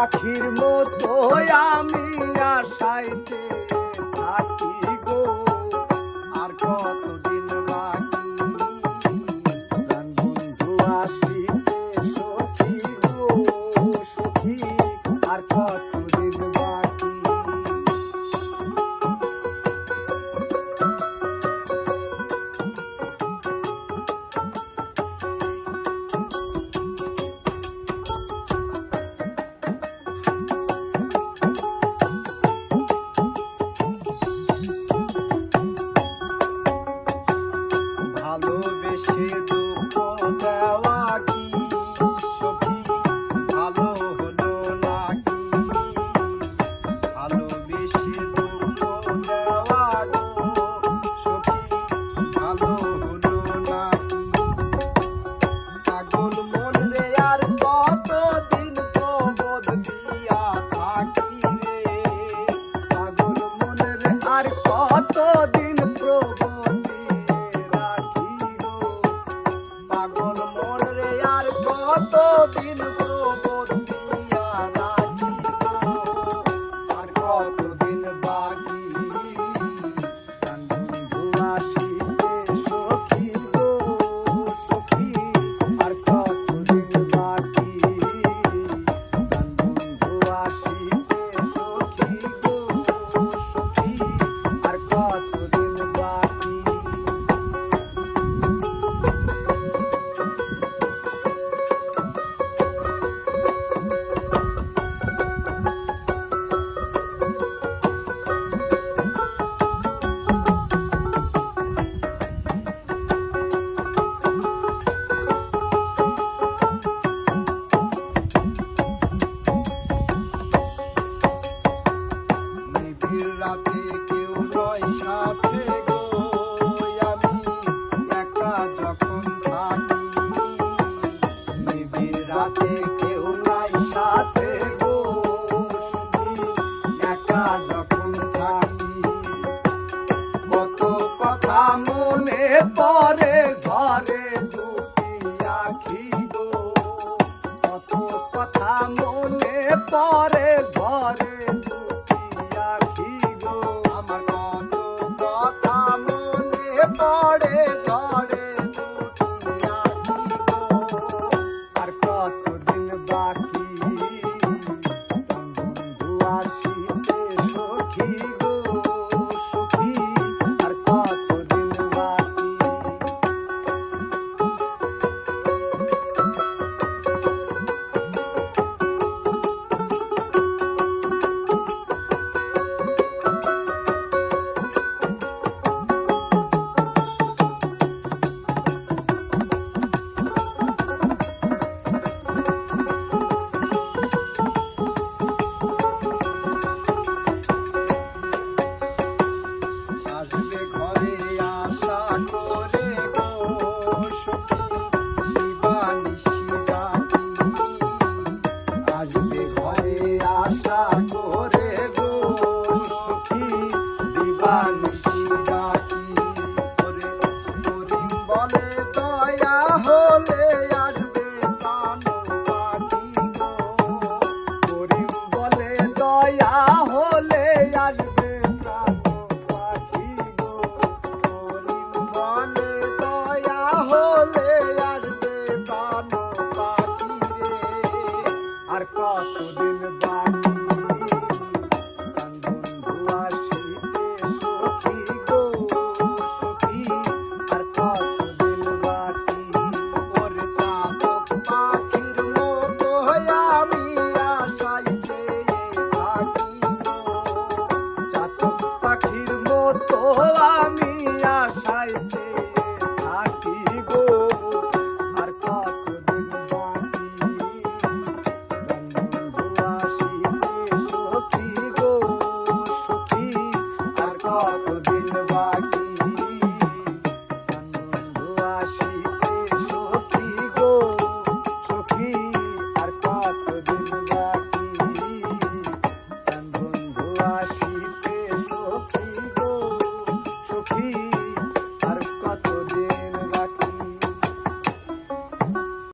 পাখির মতো আমি আশাইতে থাকি গো, আর কতদিন বাকি প্রাণ বন্ধু আসিতে সখী গো সখী, আর কতদিন বাকি। ভালোবেসে দুঃখ দেওয়া কি সখী ভালো হলো নাকি, ভালোবেসে দুঃখ দেওয়া গো সখী ভালো হলো নাকি। পাগল মন রে আর কতদিন প্রবোধ দিয়া থাকি রে, পাগল মন রে আর কতদিন প্রবোধ পাগল মন রে আর কতদিন প্রবোধ দিয়া রাখি গো, আর কতদিন বাকি প্রাণ বন্ধু আসিতে সখী গো সখী, আর কতদিন বাকি প্রাণ বন্ধু আসিতে সখী গো সখী, আর কতদিন বাকি। রাতে কেউ নয় সাথে গো, আমি একা যখন থাকি, নিবিড় রাতে কেউ নাই সাথে গো সখী, একা যখন থাকি। কত কথা মনে পড়ে ঝরে দুটি আখি গো, কত কথা মনে পড়ে ঝরে পড়ে ঝরে দুটি আখি গো, আর কতদিন বাকি প্রাণ বন্ধু আসিতে সখী গো সখী, আর কতদিন বাকি। আসবে ঘরে আশা করে গো সখী দিবানিশি ডাকি, আসবে ঘরে আশা করে গো সখী দিবানিশি ডাকি। ওরে করিম বলে দয়া হলে আসবে প্রাণ পাখি গো, করিম বলে দয়া